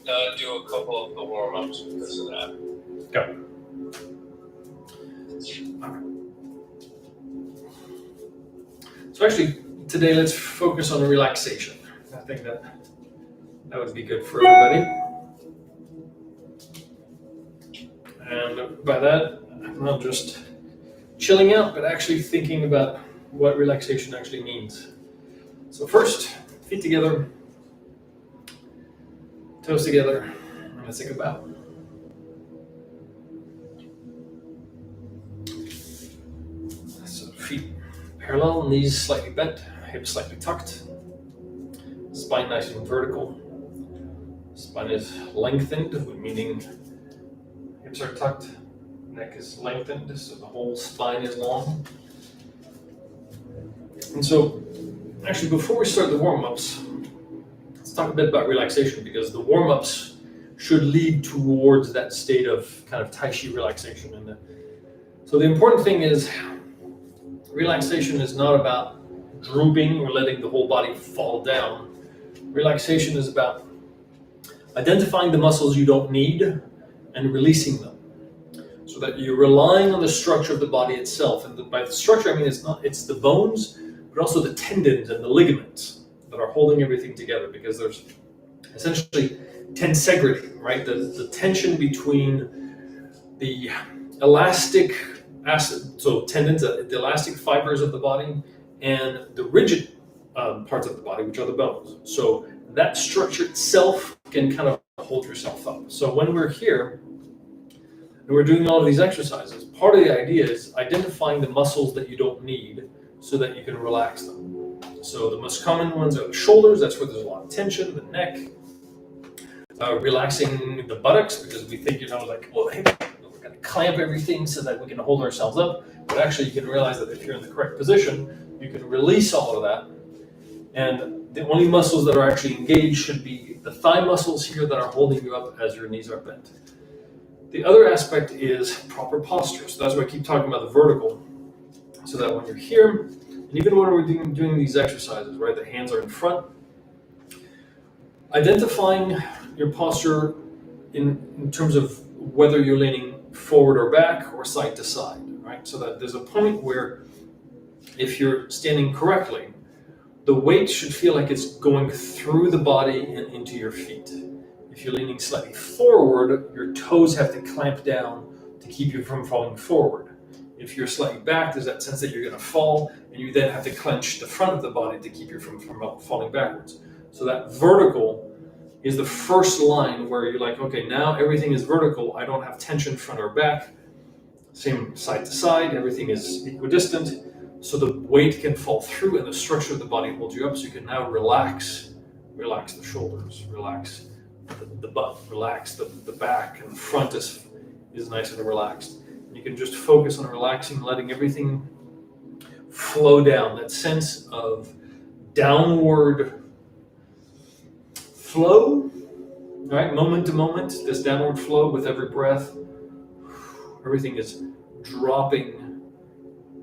do a couple of the warm-ups because of that. Go. So actually, today let's focus on relaxation. I think that would be good for everybody. And by that, I'm not just chilling out, but actually thinking about what relaxation actually means. So first, feet together, toes together, and let's take a bow. So feet parallel, knees slightly bent, hips slightly tucked, spine nice and vertical. Spine is lengthened, meaning hips are tucked, neck is lengthened, so the whole spine is long. And so, actually, before we start the warm-ups, let's talk a bit about relaxation, because the warm-ups should lead towards that state of kind of Tai Chi relaxation. And so the important thing is, relaxation is not about drooping or letting the whole body fall down. Relaxation is about identifying the muscles you don't need and releasing them, so that you're relying on the structure of the body itself. And by the structure, I mean it's the bones, but also the tendons and the ligaments that are holding everything together, because there's essentially tensegrity, right? The tension between the elastic acid, so tendons, the elastic fibers of the body, and the rigid parts of the body, which are the bones. So that structure itself can kind of hold yourself up. So when we're here and we're doing all of these exercises, part of the idea is identifying the muscles that you don't need so that you can relax them. So the most common ones are the shoulders, that's where there's a lot of tension, the neck, relaxing the buttocks, because we think, like, well, hey, we're going to clamp everything so that we can hold ourselves up. But actually, you can realize that if you're in the correct position, you can release all of that. And the only muscles that are actually engaged should be the thigh muscles here that are holding you up as your knees are bent. The other aspect is proper posture. So that's why I keep talking about the vertical, so that when you're here, and even when we're doing these exercises, right, the hands are in front, identifying your posture in terms of whether you're leaning forward or back or side to side, right? So that there's a point where if you're standing correctly, the weight should feel like it's going through the body and into your feet. If you're leaning slightly forward, your toes have to clamp down to keep you from falling forward. If you're slightly back, there's that sense that you're going to fall, and you then have to clench the front of the body to keep you from falling backwards. So that vertical is the first line where you're like, okay, now everything is vertical. I don't have tension front or back. Same side to side, everything is equidistant. So the weight can fall through and the structure of the body holds you up, so you can now relax the shoulders, relax the butt, relax the back, and the front is nice and relaxed. And you can just focus on relaxing, letting everything flow down, that sense of downward flow, right? Moment to moment, this downward flow with every breath. Everything is dropping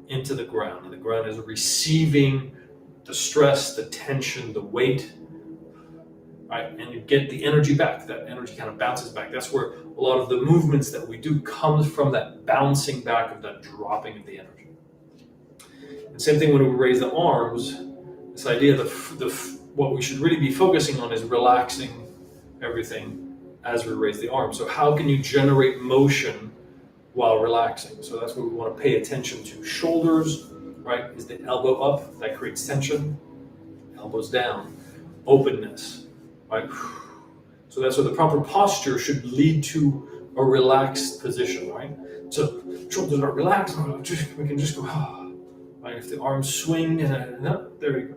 into the ground, and the ground is receiving the stress, the tension, the weight, right? And you get the energy back. That energy kind of bounces back. That's where a lot of the movements that we do comes from, that bouncing back of that dropping of the energy. And same thing when we raise the arms. This idea of what we should really be focusing on is relaxing everything as we raise the arms. So how can you generate motion while relaxing? So that's what we want to pay attention to. Shoulders, right? Is the elbow up? That creates tension. Elbows down. Openness, right? So that's what the proper posture should lead to a relaxed position, right? So shoulders are relaxed. We can just go, right? If the arms swing, no, there we go.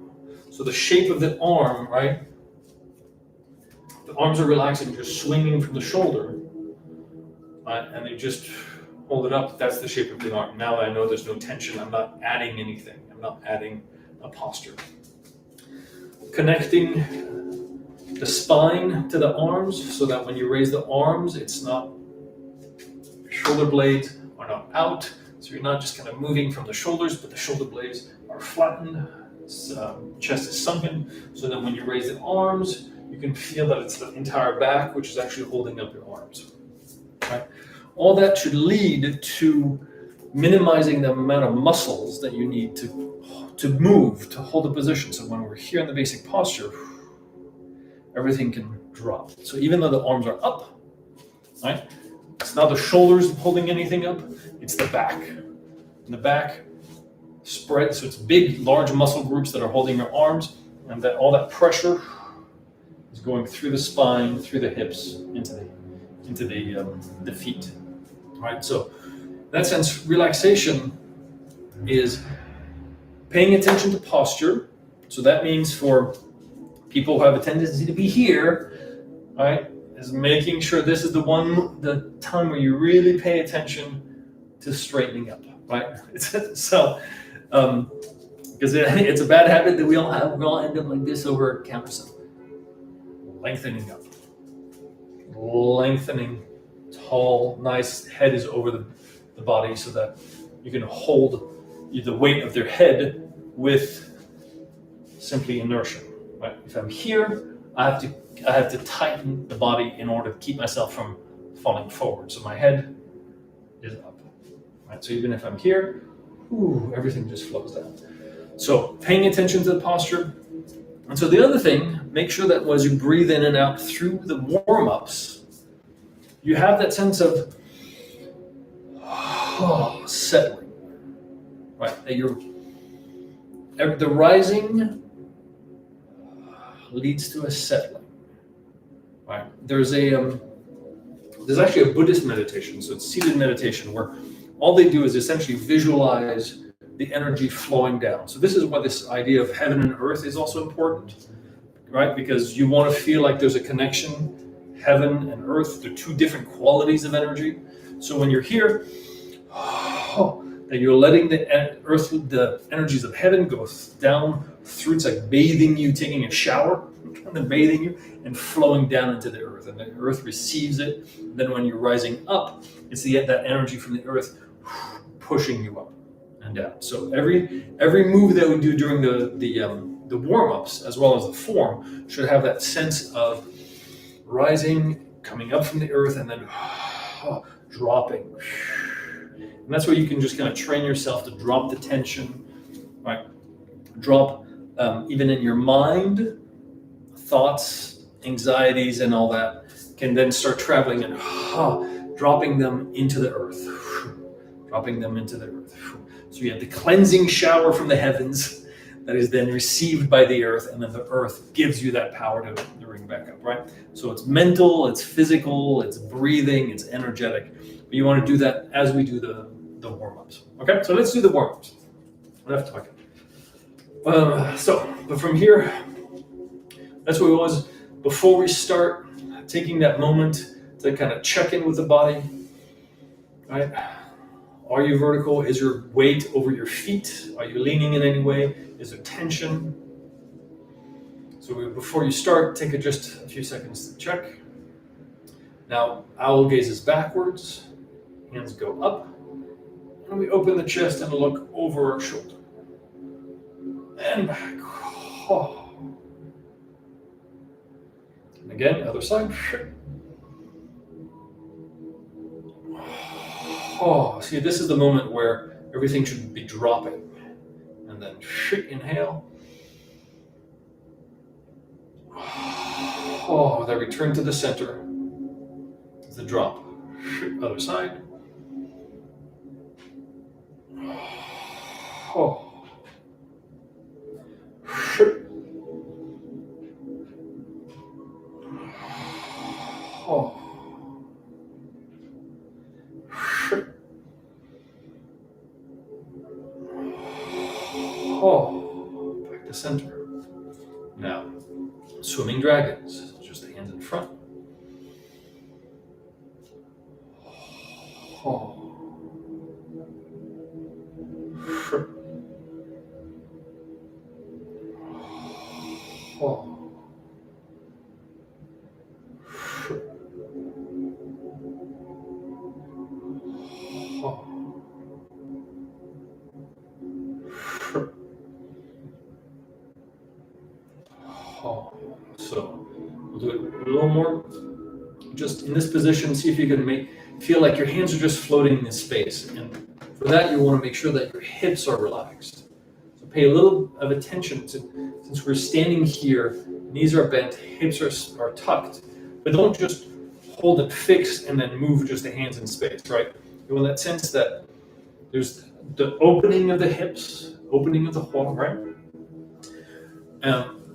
So the shape of the arm, right? The arms are relaxing, just swinging from the shoulder, right? And they just hold it up. That's the shape of the arm. Now I know there's no tension. I'm not adding anything. I'm not adding a posture. Connecting the spine to the arms, so that when you raise the arms, it's not, shoulder blades are not out. So you're not just kind of moving from the shoulders, but the shoulder blades are flattened. Chest is sunken. So that when you raise the arms, you can feel that it's the entire back, which is actually holding up your arms. Right? All that should lead to minimizing the amount of muscles that you need to move, to hold a position. So when we're here in the basic posture, everything can drop. So even though the arms are up, right? It's not the shoulders holding anything up, it's the back. And the back spread, so it's big, large muscle groups that are holding your arms, and that all that pressure is going through the spine, through the hips, into the feet. Right? So in that sense, relaxation is paying attention to posture. So that means for people who have a tendency to be here, right, is making sure this is the time where you really pay attention to straightening up, right? So, because it's a bad habit that we all have. We all end up like this over a counter. So lengthening up, lengthening, tall, nice. Head is over the body so that you can hold the weight of their head with simply inertia. Right? If I'm here, I have to tighten the body in order to keep myself from falling forward. So my head is up. Right? So even if I'm here, everything just flows down. So paying attention to the posture. And so the other thing, make sure that as you breathe in and out through the warm-ups, you have that sense of settling. Right? That the rising leads to a settling. Right? There's actually a Buddhist meditation, so it's seated meditation, where all they do is essentially visualize the energy flowing down. So this is why this idea of heaven and earth is also important, right? Because you want to feel like there's a connection, heaven and earth. They're two different qualities of energy. So when you're here, that you're letting the earth, the energies of heaven go down through. It's like bathing you, taking a shower, and then bathing you and flowing down into the earth. And the earth receives it. Then when you're rising up, it's that energy from the earth pushing you up and down. So every move that we do during the warm-ups, as well as the form, should have that sense of rising, coming up from the earth, and then dropping. And that's where you can just kind of train yourself to drop the tension, right? Drop even in your mind, thoughts, anxieties, and all that can then start traveling and dropping them into the earth, dropping them into the earth. So you have the cleansing shower from the heavens that is then received by the earth, and then the earth gives you that power to bring back up, right? So it's mental, it's physical, it's breathing, it's energetic. But you want to do that as we do the warm-ups. Okay, so let's do the warm-ups. Enough talking. But from here, that's what we was before we start taking that moment to kind of check in with the body, right? Are you vertical? Is your weight over your feet? Are you leaning in any way? Is there tension? So before you start, take just a few seconds to check. Now, owl gazes backwards, hands go up, and we open the chest and look over our shoulder. And back. And again, other side. See, this is the moment where everything should be dropping. And then inhale. Then return to the center. The drop. Other side. Back to center. Now, swimming dragons. Just the hands in front. So just in this position, see if you can feel like your hands are just floating in space. And for that, you want to make sure that your hips are relaxed. So pay a little of attention to, since we're standing here, knees are bent, hips are tucked, but don't just hold it fixed and then move just the hands in space, right? You want that sense that there's the opening of the hips, opening of the huang, right?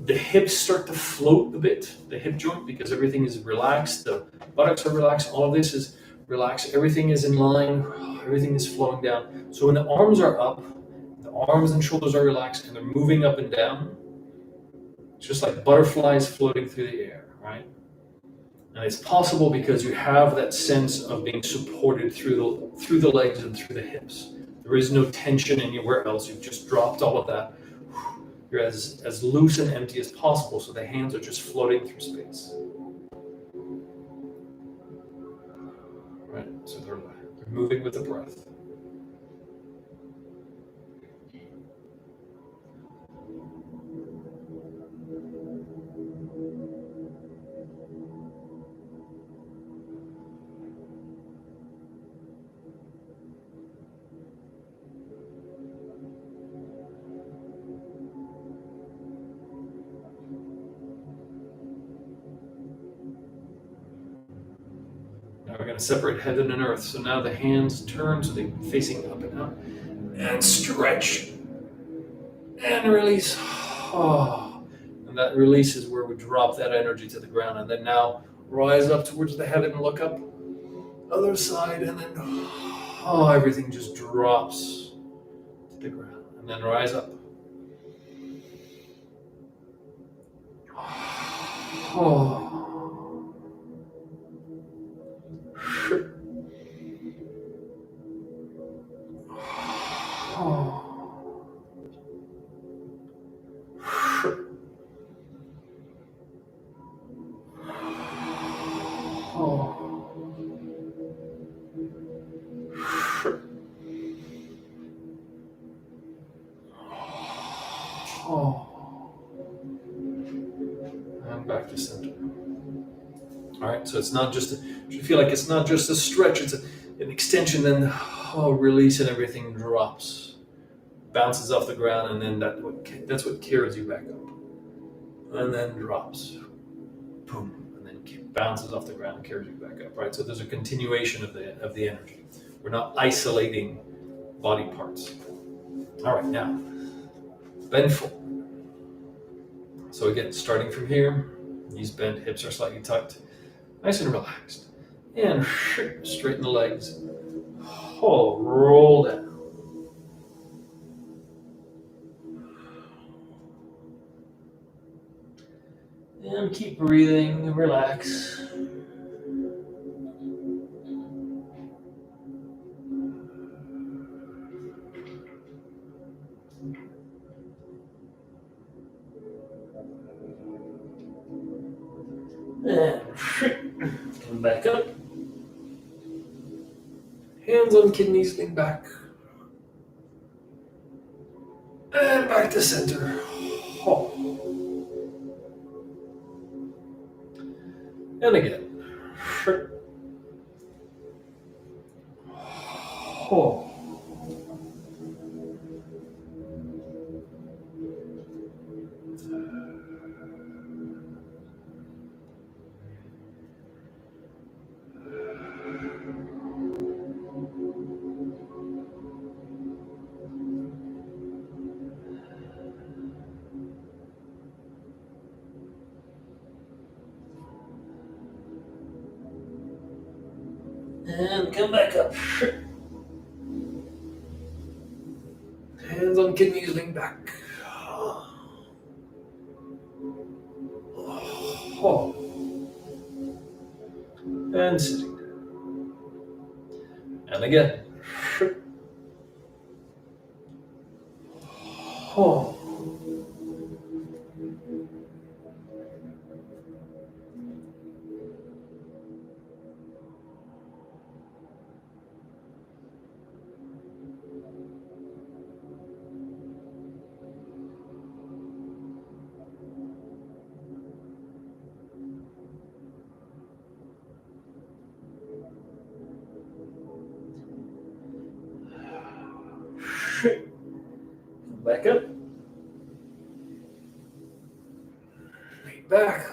The hips start to float a bit, the hip joint, because everything is relaxed. The buttocks are relaxed. All of this is relaxed. Everything is in line. Everything is flowing down. So when the arms are up, the arms and shoulders are relaxed, and they're moving up and down, just like butterflies floating through the air, right? And it's possible because you have that sense of being supported through the legs and through the hips. There is no tension anywhere else. You've just dropped all of that. You're as loose and empty as possible, so the hands are just floating through space. Right? So they're moving with the breath. Now we're going to separate heaven and earth. So now the hands turn, so they're facing up and up. And stretch. And release. Oh. And that release is where we drop that energy to the ground. And then now rise up towards the heaven and look up. Other side. And then everything just drops to the ground. And then rise up. Oh. And back to center. All right, so it's not just, you feel like it's not just a stretch, it's an extension, then release and everything drops, bounces off the ground, and then that's what carries you back up. And then drops, boom, and then bounces off the ground and carries you back up, right? So there's a continuation of the energy. We're not isolating body parts. All right, now, bend forward. So again, starting from here, knees bent, hips are slightly tucked, nice and relaxed. And straighten the legs. Roll down. And keep breathing, relax. And come back up. Hands on kidneys, lean back. And back to center. And again. And come back up. Hands on kidneys, lean back. And sitting. And again. Back up. Lean back.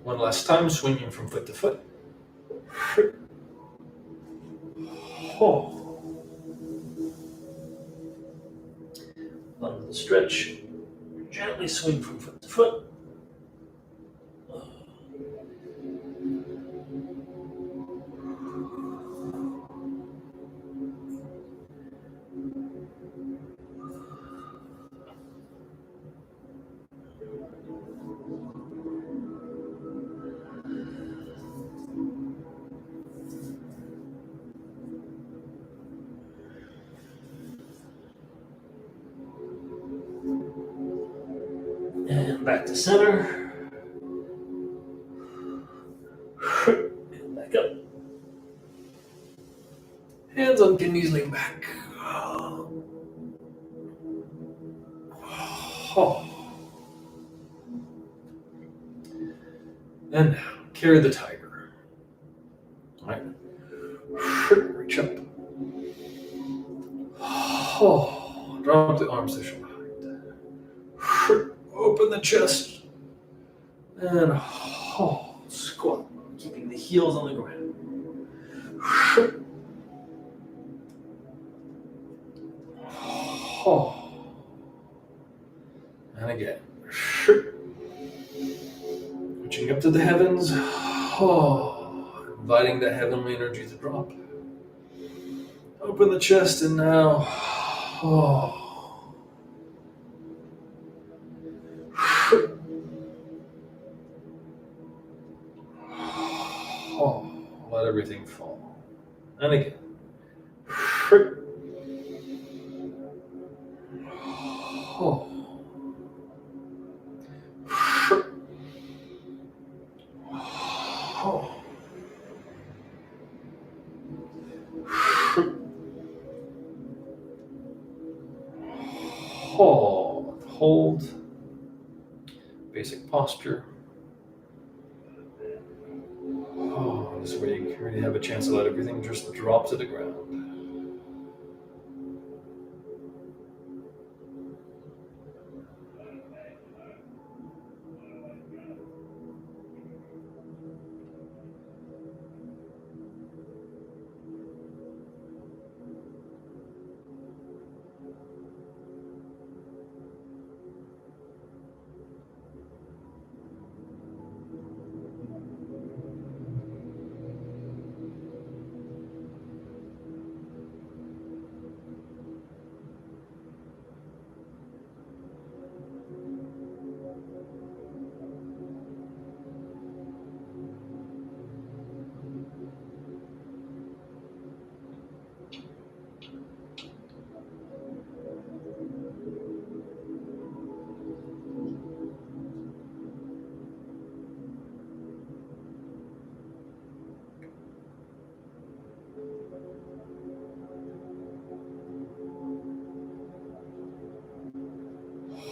One last time, swinging from foot to foot. Lunge the stretch. Gently swing from foot to foot. And back to center. And back up. Hands on knees, lean back. And now, carry the tiger. All right. Reach up. Drop the arms to shoulder height. Open the chest. And squat, keeping the heels on the ground. And again. Reaching up to the heavens. Inviting the heavenly energy to drop. Open the chest and now. Let everything fall. And again. Hold. Basic posture. This way you really have a chance to let everything just drop to the ground.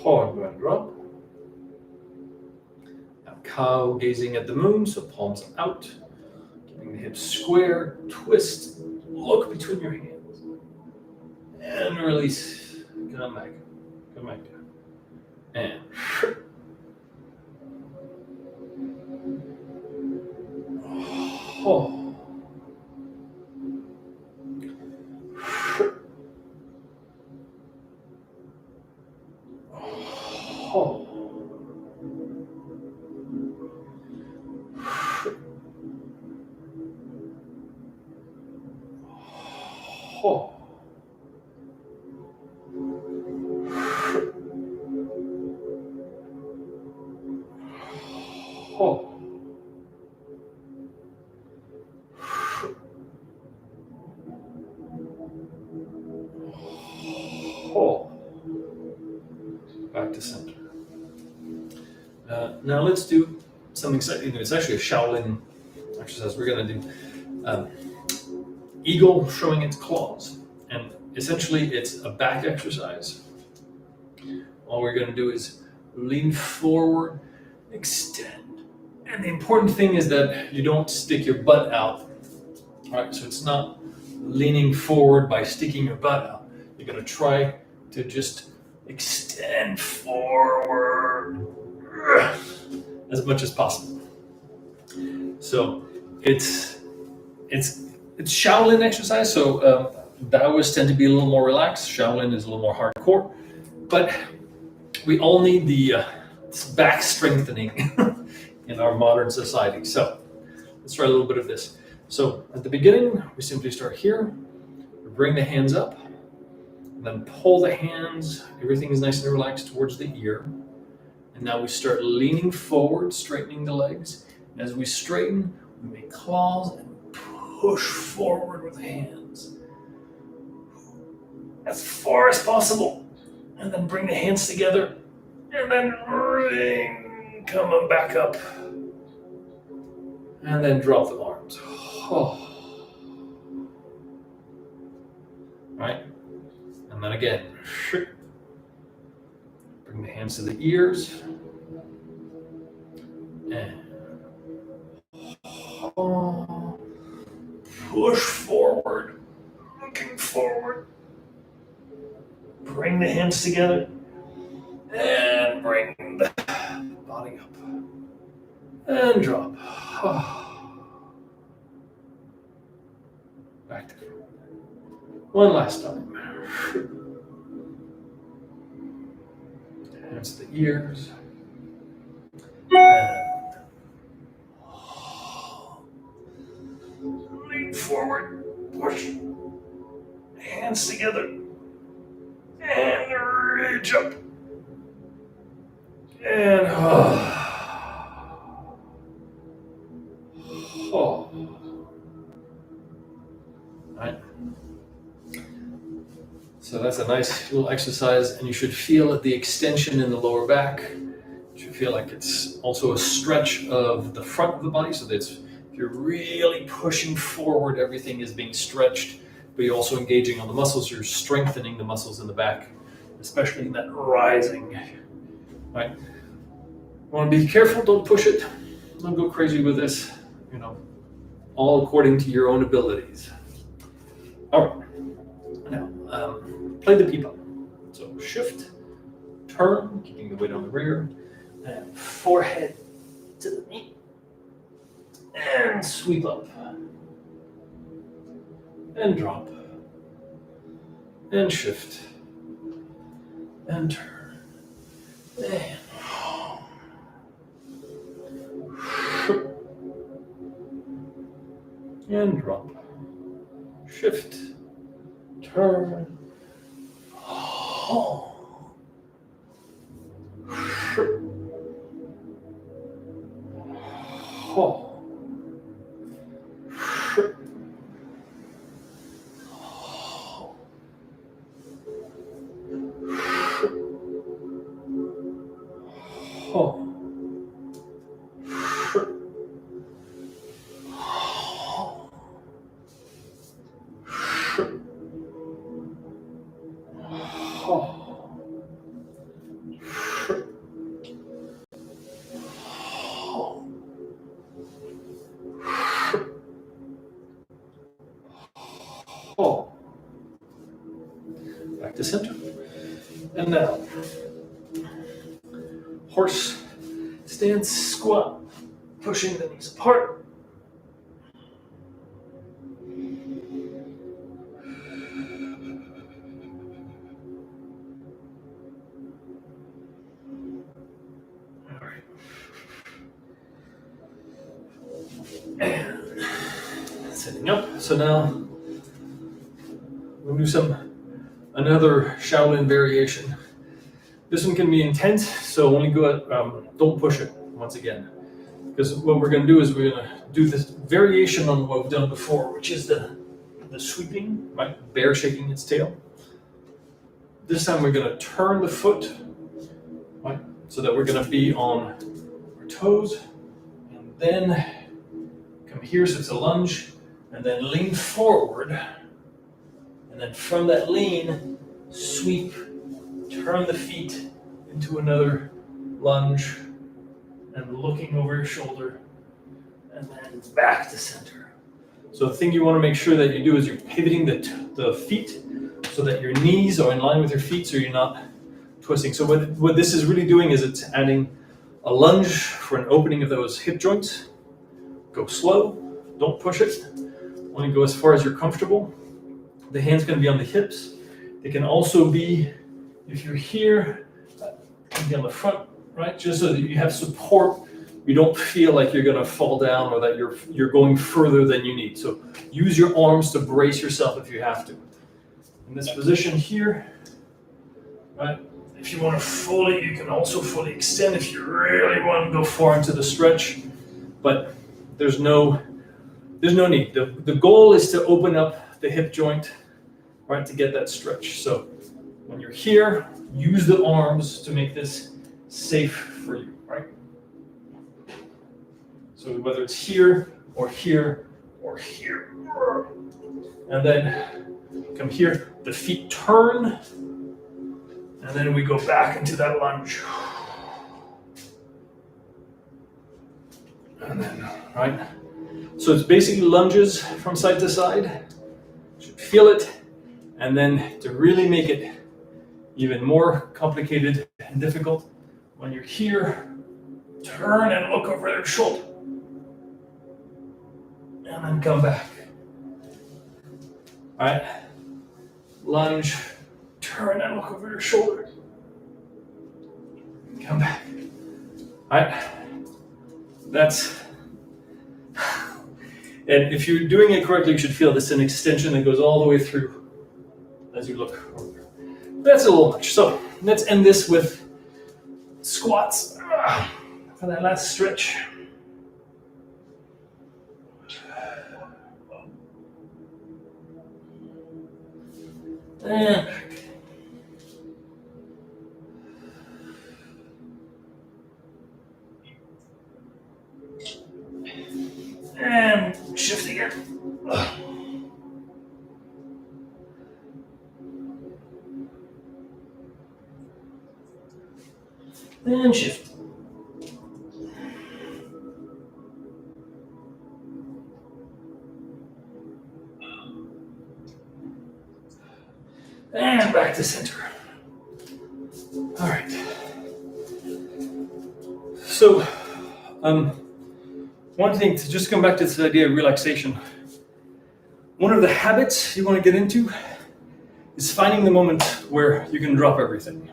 And drop. Now cow gazing at the moon, so palms out. Keeping the hips square, twist, look between your hands. And release. Come back down. And back to center. Now let's do something slightly new. It's actually a Shaolin exercise. We're going to do eagle showing its claws. And essentially it's a back exercise. All we're going to do is lean forward, extend, And the important thing is that you don't stick your butt out. All right, so it's not leaning forward by sticking your butt out. You're going to try to just extend forward as much as possible. So it's Shaolin exercise. So Taoists tend to be a little more relaxed. Shaolin is a little more hardcore, but we all need the back strengthening in our modern society. So let's try a little bit of this. So at the beginning, we simply start here. We bring the hands up, and then pull the hands. Everything is nice and relaxed towards the ear. And now we start leaning forward, straightening the legs. And as we straighten, we make claws and push forward with the hands as far as possible. And then bring the hands together. And then ring, come back up. And then drop the arms. Oh. Right? And then again. Bring the hands to the ears. And push forward. Looking forward. Bring the hands together. And bring the body up. And drop. Back to the front. One last time. Hands to the ears. And lean forward. Push. Hands together. And reach up. And right. So that's a nice little exercise, and you should feel the extension in the lower back. You should feel like it's also a stretch of the front of the body, so that if you're really pushing forward, everything is being stretched, but you're also engaging on the muscles. You're strengthening the muscles in the back, especially in that rising. Right? You want to be careful, don't push it. Don't go crazy with this, all according to your own abilities. All right, now play the peep up. So shift, turn, keeping the weight on the rear, and forehead to the knee, and sweep up, and drop, and shift, and turn, and and drop, shift, turn, back to center. And now, horse stance squat, pushing the knees apart. All right. And sitting up. So now we'll do another Shaolin variation. This one can be intense, so only don't push it once again. Because what we're going to do is we're going to do this variation on what we've done before, which is the sweeping, right? Bear shaking its tail. This time we're going to turn the foot, right? So that we're going to be on our toes, and then come here, so it's a lunge, and then lean forward. And then from that lean, sweep, turn the feet into another lunge, and looking over your shoulder, and then back to center. So the thing you want to make sure that you do is you're pivoting the feet so that your knees are in line with your feet so you're not twisting. So what this is really doing is it's adding a lunge for an opening of those hip joints. Go slow, don't push it. Only go as far as you're comfortable. The hand's going to be on the hips. It can also be, if you're here, maybe on the front, right? Just so that you have support. You don't feel like you're going to fall down or that you're going further than you need. So use your arms to brace yourself if you have to. In this position here, right? If you want to fully, you can also fully extend if you really want to go far into the stretch, but there's no need. The goal is to open up the hip joint, right, to get that stretch. So when you're here, use the arms to make this safe for you, right? So whether it's here or here or here, and then come here, the feet turn, and then we go back into that lunge. And then, right? So it's basically lunges from side to side. You should feel it. And then to really make it even more complicated and difficult, when you're here, turn and look over your shoulder. And then come back. All right? Lunge, turn and look over your shoulder. Come back. All right? That's... And if you're doing it correctly, you should feel this an extension that goes all the way through as you look over. That's a little much. So let's end this with squats for that last stretch. And back. And shift again. And shift. And back to center. All right. So, one thing to just come back to this idea of relaxation. One of the habits you want to get into is finding the moment where you can drop everything,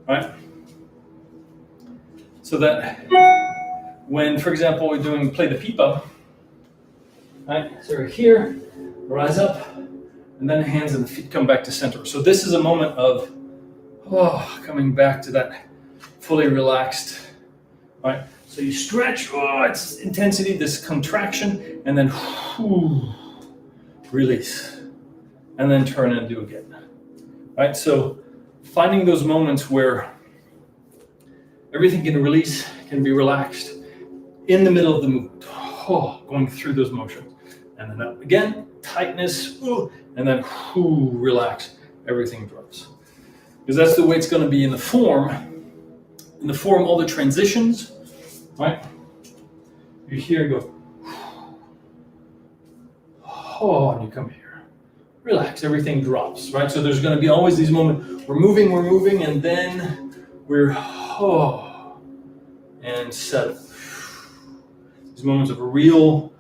right? So that when, for example, we're doing play the pipa, right? So we're here, rise up, and then the hands and the feet come back to center. So this is a moment of coming back to that fully relaxed, right? So you stretch, it's intensity, this contraction, and then release, and then turn and do again, right? So finding those moments where everything can release, can be relaxed in the middle of the movement, going through those motions, and then up again, tightness, and then relax, everything drops. Because that's the way it's going to be in the form. In the form, all the transitions, right? You hear go, and you come here. Relax, everything drops, right? So there's going to be always these moments, we're moving, and then we're, and settle. These moments of real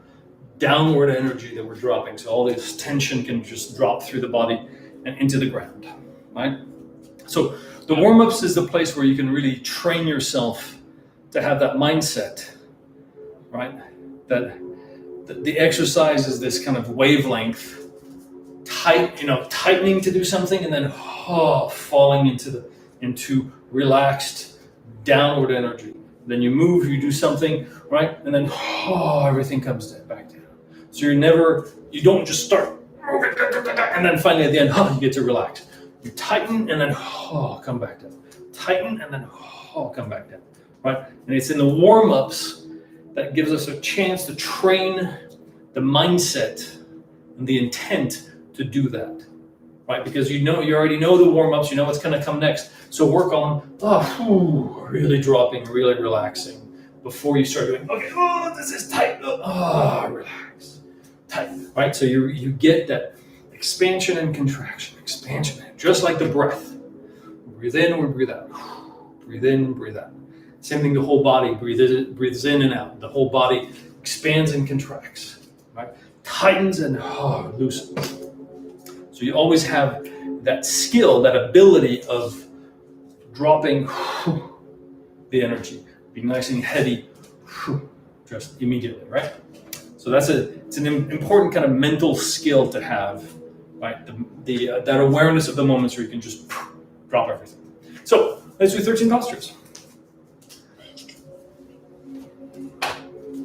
downward energy that we're dropping. So all this tension can just drop through the body and into the ground, right? So the warm-ups is the place where you can really train yourself to have that mindset, right? That the exercise is this kind of wavelength, tightening to do something, and then falling into relaxed downward energy. Then you move, you do something, right? And then everything comes back down. So you don't just start moving, and then finally at the end, you get to relax. You tighten and then come back down. Tighten and then come back down, right? And it's in the warm-ups that gives us a chance to train the mindset and the intent to do that, right? Because you already know the warm-ups, you know what's going to come next. So work on really dropping, really relaxing, before you start doing, okay, oh, this is tight. Oh, relax. Tight. Right? So you get that expansion and contraction, just like the breath. Breathe in, we breathe out. Breathe in, breathe out. Same thing, the whole body breathes in and out. The whole body expands and contracts. Right? Tightens and loosens. So you always have that skill, that ability of dropping the energy, be nice and heady, just immediately, right? So it's an important kind of mental skill to have, right? That awareness of the moments where you can just drop everything. So let's do 13 postures.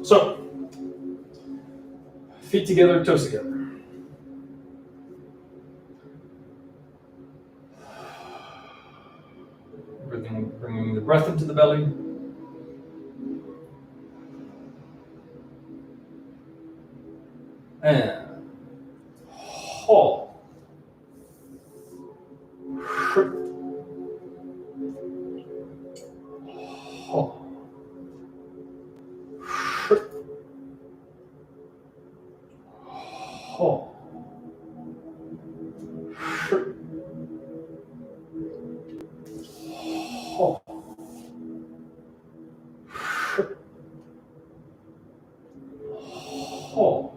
So feet together, toes together. Bringing the breath into the belly. And hold. Hold. Hold. Hold. Hold.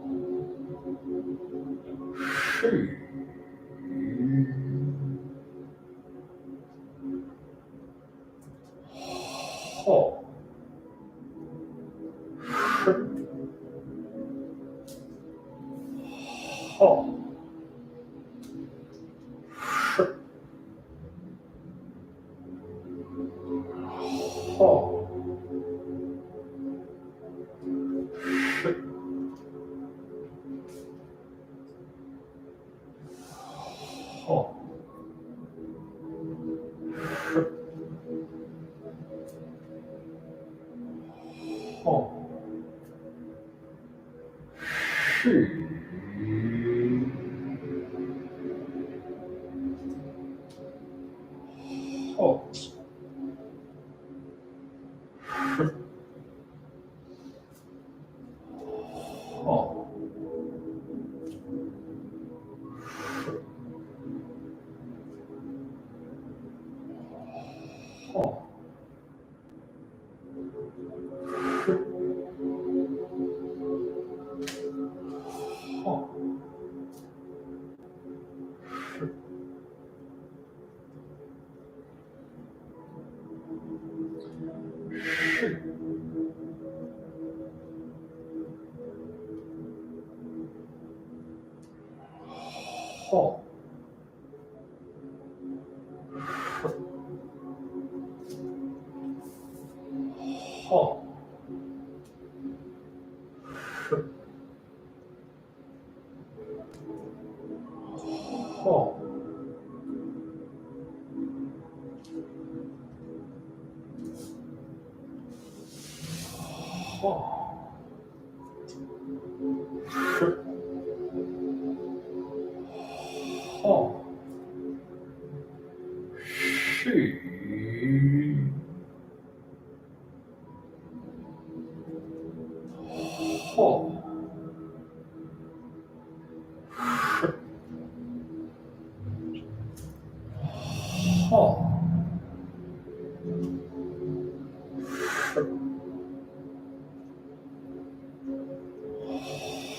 Hold.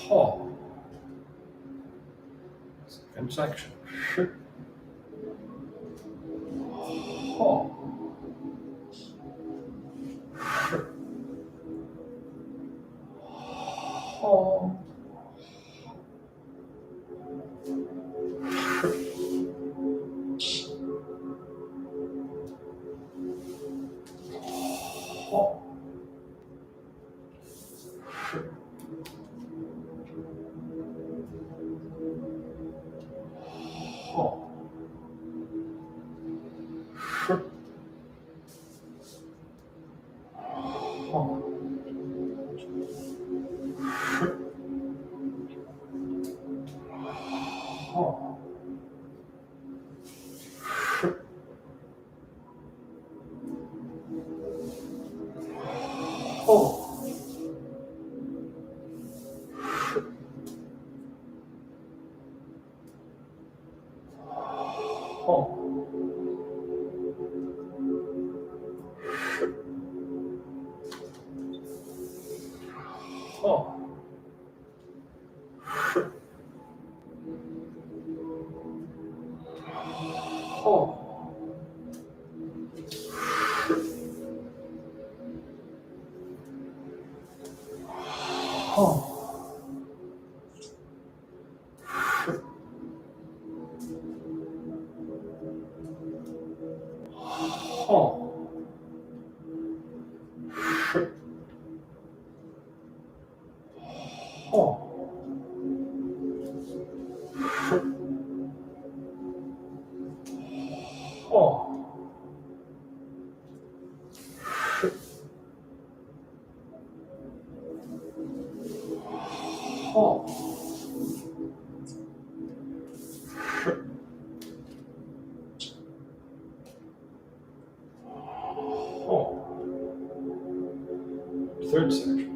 Hold. Second section. Third section.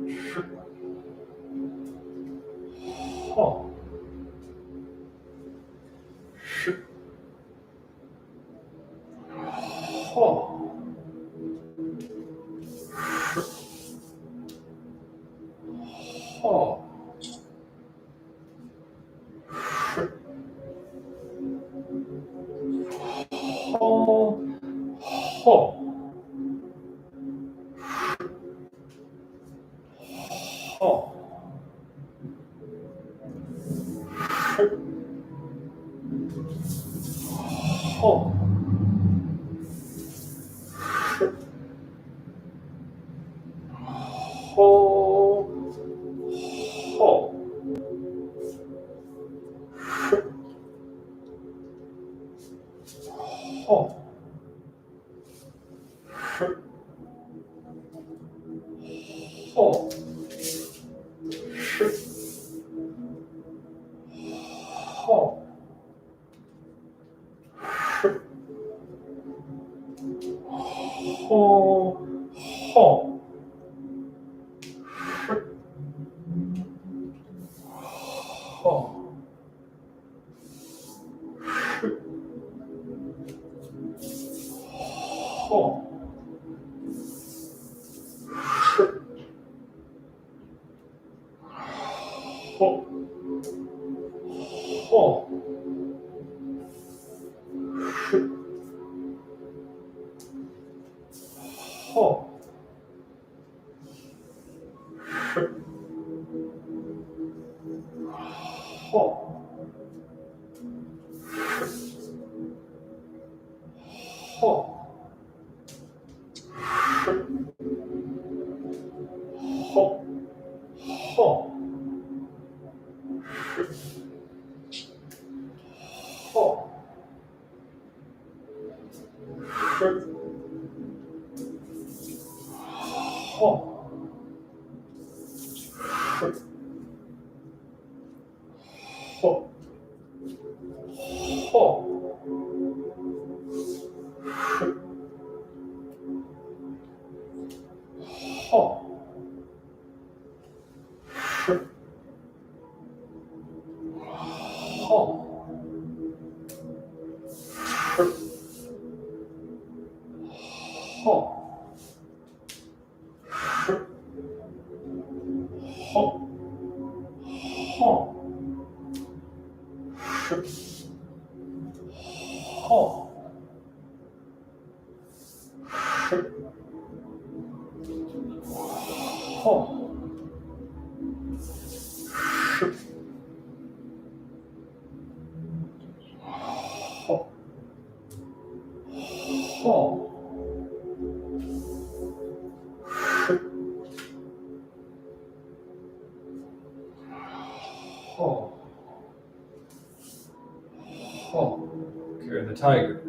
Carry the tiger.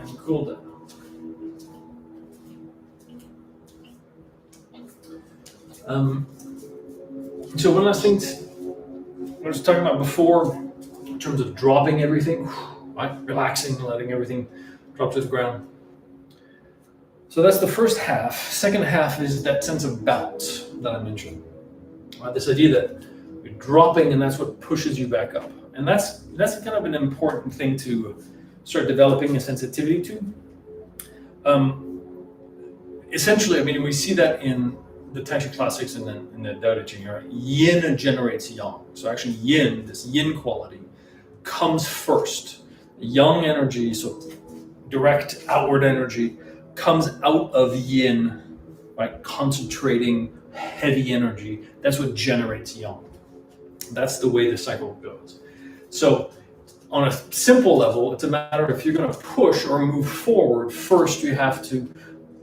and cool down. So one last thing I was talking about before, in terms of dropping everything, right? Relaxing, letting everything drop to the ground. So that's the first half. Second half is that sense of balance that I mentioned. Right? This idea that you're dropping and that's what pushes you back up. And that's kind of an important thing to start developing a sensitivity to. Essentially, I mean, we see that in the Tai Chi classics and then in the Tao Te Ching, right? Yin generates yang. So actually yin, this yin quality, comes first. Yang energy, so direct outward energy, comes out of yin, right? Concentrating heavy energy. That's what generates yang. That's the way the cycle goes. So on a simple level, it's a matter of if you're going to push or move forward, first you have to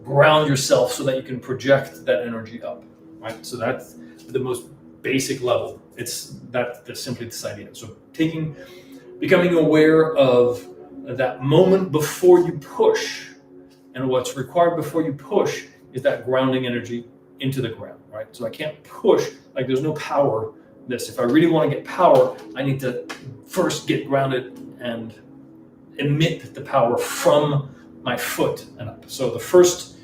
ground yourself so that you can project that energy up, right? So that's the most basic level. That's simply this idea. So becoming aware of that moment before you push, and what's required before you push is that grounding energy into the ground, right? So I can't push, like there's no power. If I really want to get power, I need to first get grounded and emit the power from my foot and up. So the first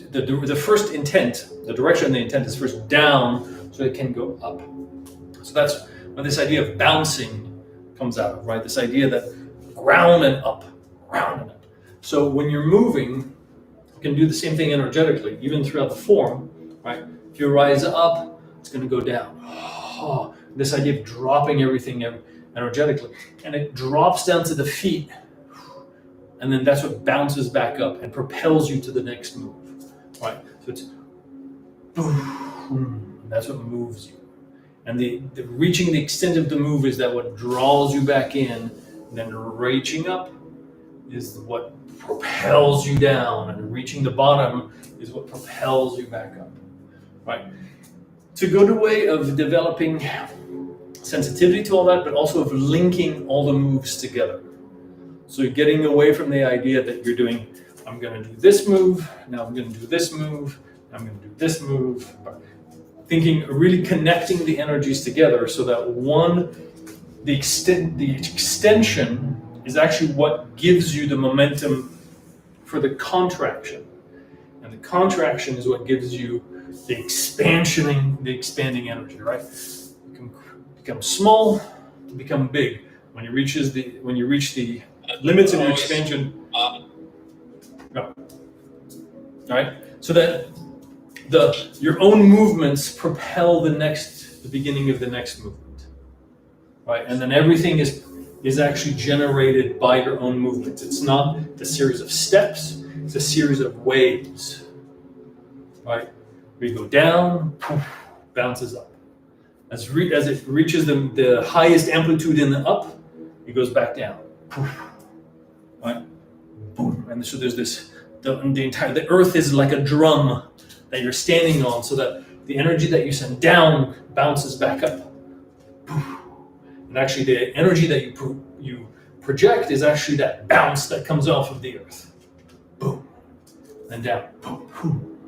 intent, the direction of the intent is first down so it can go up. So that's where this idea of bouncing comes out of, right? This idea that ground and up. So when you're moving, you can do the same thing energetically, even throughout the form, right? If you rise up, it's going to go down. This idea of dropping everything energetically. And it drops down to the feet, and then that's what bounces back up and propels you to the next move. Right, so it's boom, and that's what moves you. And the reaching the extent of the move is that what draws you back in, and then reaching up is what propels you down, and reaching the bottom is what propels you back up. Right? It's a good way of developing sensitivity to all that, but also of linking all the moves together. So you're getting away from the idea that you're doing, I'm going to do this move, now I'm going to do this move, I'm going to do this move. Thinking, really connecting the energies together so that the extension is actually what gives you the momentum for the contraction. And the contraction is what gives you the expanding energy, right? You can become small to become big. When you reach the limits of your expansion, right? So that your own movements propel the beginning of the next movement, right? And then everything is actually generated by your own movements. It's not a series of steps; it's a series of waves, right? We go down, poof, bounces up. As it reaches the highest amplitude in the up, it goes back down, poof, right? Boom, and so there's this. The earth is like a drum that you're standing on, so that the energy that you send down bounces back up. And actually, the energy that you project is actually that bounce that comes off of the earth. Boom, and down. Boom, boom.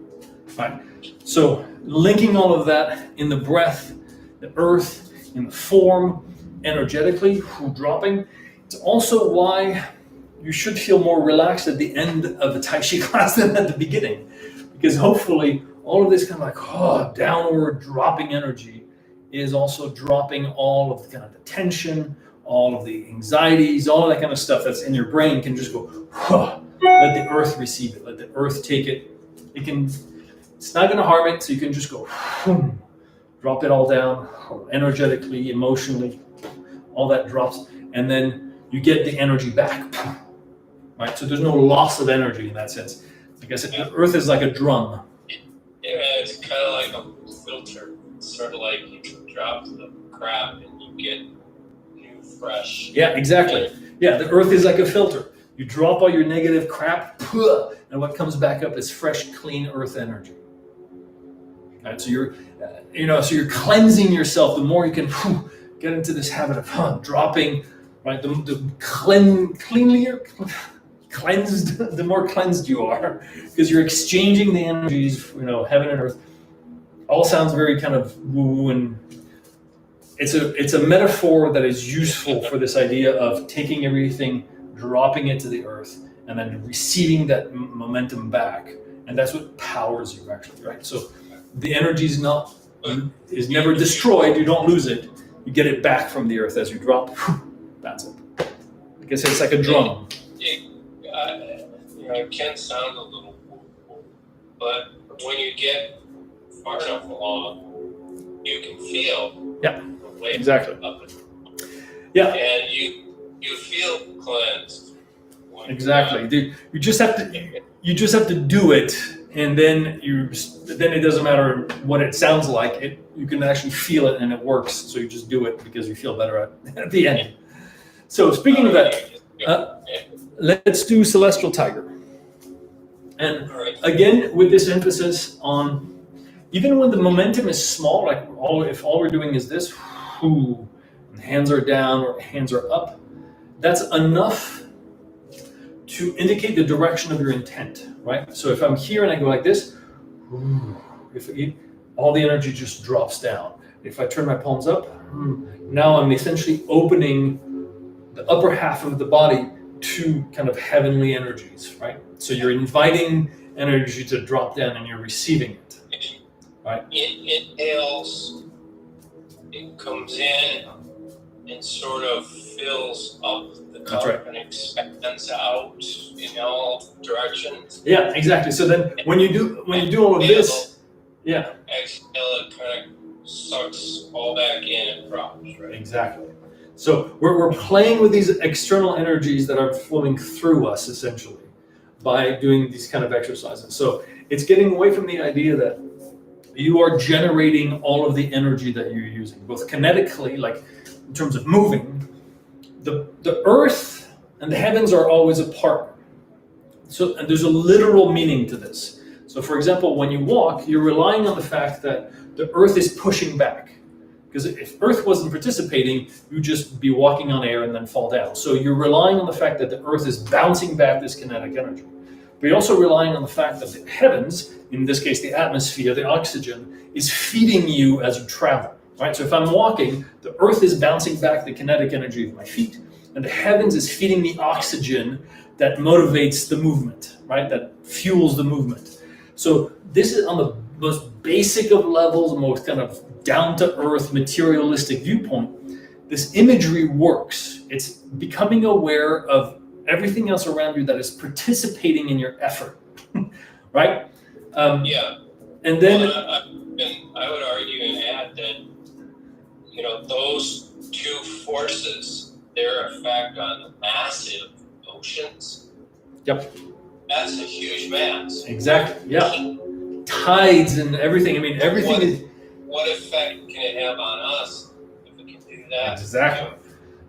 Right. So linking all of that in the breath, the earth, in the form, energetically, dropping. It's also why you should feel more relaxed at the end of a Tai Chi class than at the beginning. Because hopefully all of this kind of like downward dropping energy is also dropping all of the kind of the tension, all of the anxieties, all of that kind of stuff that's in your brain can just go, let the earth receive it, let the earth take it. It's not going to harm it, so you can just go, drop it all down energetically, emotionally, all that drops, and then you get the energy back. Right, so there's no loss of energy in that sense. Like I said, the earth is like a drum. Yeah, it's kind of like a filter. It's sort of like you drop the crap and you get new, fresh. Yeah, exactly. Yeah, the earth is like a filter. You drop all your negative crap, and what comes back up is fresh, clean earth energy. Right, so you're cleansing yourself. The more you can get into this habit of dropping, right? The cleansed, the more cleansed you are, because you're exchanging the energies, heaven and earth. All sounds very kind of woo, and it's a metaphor that is useful for this idea of taking everything, dropping it to the earth, and then receiving that momentum back. And that's what powers you, actually, right? So the energy is never destroyed. You don't lose it. You get it back from the earth as you drop. That's it. I guess it's like a drum. It can sound a little woo, but when you get far enough along, you can feel the weight exactly. of it. Yeah. And you feel cleansed. Exactly. You just have to do it, and then it doesn't matter what it sounds like. You can actually feel it, and it works. So you just do it because you feel better at the end. So speaking of that, let's do Celestial Tiger. And again, with this emphasis on, even when the momentum is small, like if all we're doing is this, and hands are down or hands are up, that's enough to indicate the direction of your intent, right? So if I'm here and I go like this, all the energy just drops down. If I turn my palms up, now I'm essentially opening the upper half of the body to kind of heavenly energies, right? So you're inviting energy to drop down and you're receiving it, right? It inhales, it comes in and sort of fills up the cup and expands out in all directions. Yeah, exactly. So then when you do all of this, exhale, it kind of sucks all back in and drops, right? Exactly. So we're playing with these external energies that are flowing through us, essentially, by doing these kind of exercises. So it's getting away from the idea that you are generating all of the energy that you're using, both kinetically, like in terms of moving. The earth and the heavens are always apart. So and there's a literal meaning to this. So for example, when you walk, you're relying on the fact that the earth is pushing back. Because if Earth wasn't participating, you'd just be walking on air and then fall down. So you're relying on the fact that the Earth is bouncing back this kinetic energy. But you're also relying on the fact that the heavens, in this case the atmosphere, the oxygen, is feeding you as you travel. Right? So if I'm walking, the Earth is bouncing back the kinetic energy of my feet, and the heavens is feeding the oxygen that motivates the movement, right? That fuels the movement. So this is on the most basic of levels, most kind of down-to-earth materialistic viewpoint. This imagery works. It's becoming aware of everything else around you that is participating in your effort, right? And then and I would argue and add that those two forces, their effect on the massive oceans. Yep. That's a huge mass. Exactly. Yeah. Tides and everything. I mean, everything is. What effect can it have on us if it can do that? Exactly.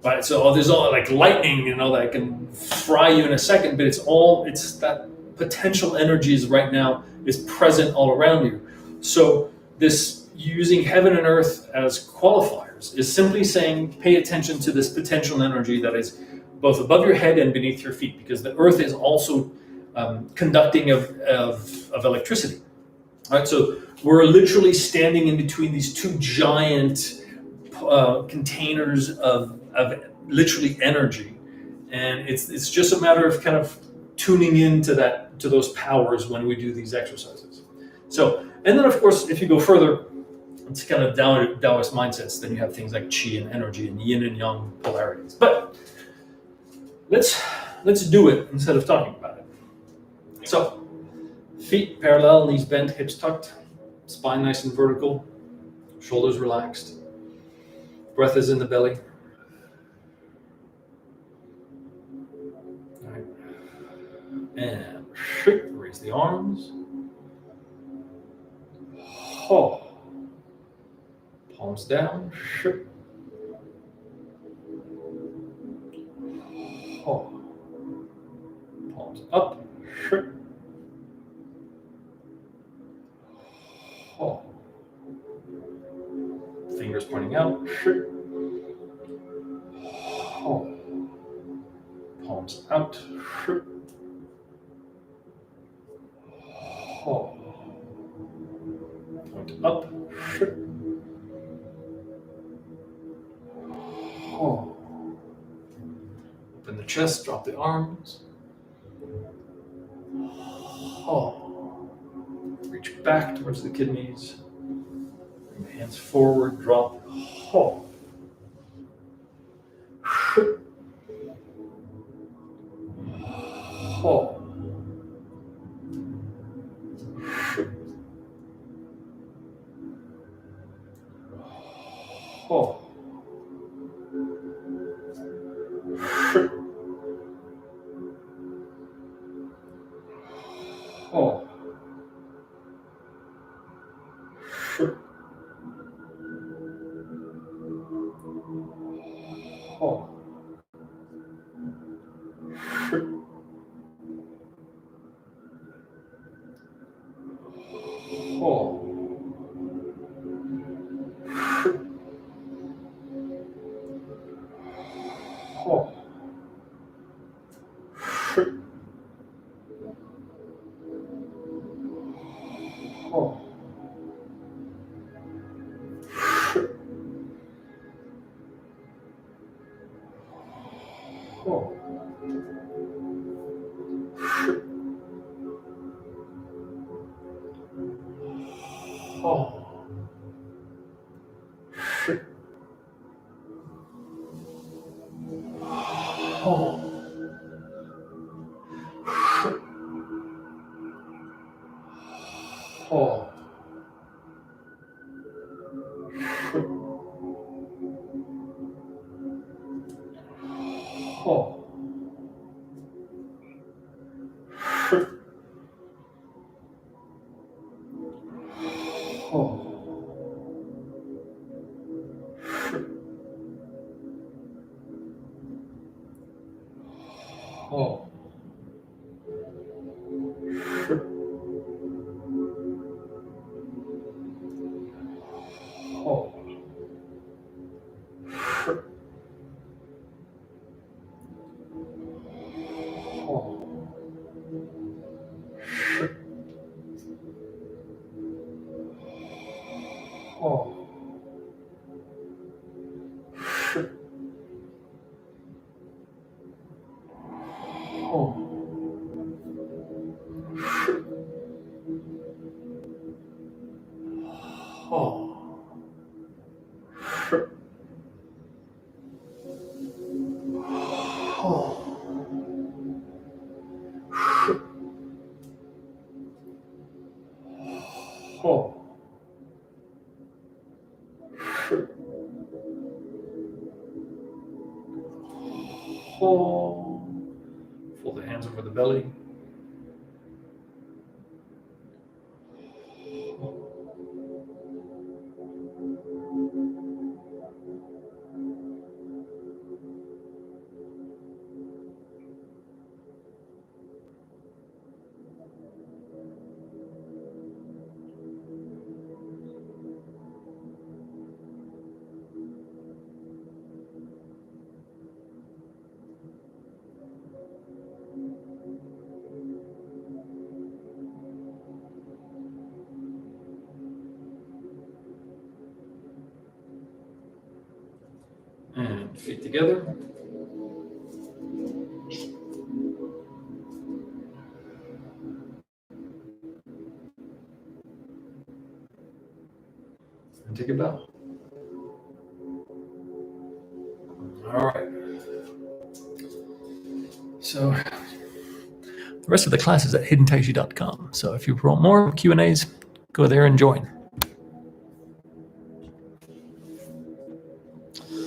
Right. So there's all like lightning, that can fry you in a second, but it's that potential energies right now is present all around you. So this using heaven and earth as qualifiers is simply saying, pay attention to this potential energy that is both above your head and beneath your feet, because the earth is also conducting of electricity. All right. So we're literally standing in between these two giant containers of literally energy, and it's just a matter of kind of tuning into those powers when we do these exercises. So, and then of course, if you go further, it's kind of Taoist mindsets. Then you have things like Qi and energy and Yin and Yang polarities. But let's do it instead of talking about it. So, feet parallel, knees bent, hips tucked. Spine nice and vertical, shoulders relaxed. Breath is in the belly. All right. And raise the arms. Ho. Palms down. Ho. Palms up. Oh. Fingers pointing out. Oh. Palms out. the chest, drop the arms. Oh. Reach back towards the kidneys. Bring the hands forward, drop. Oh. Oh. Oh. Oh. Oh. Oh. Oh. Oh. Oh. Oh. Oh. Oh. Oh. Oh. Oh. Oh. Oh. Oh. Fold the hands over the belly. And feet together. And take a bow. All right. So the rest of the class is at HiddenTaiChi.com. So if you want more Q&As, go there and join.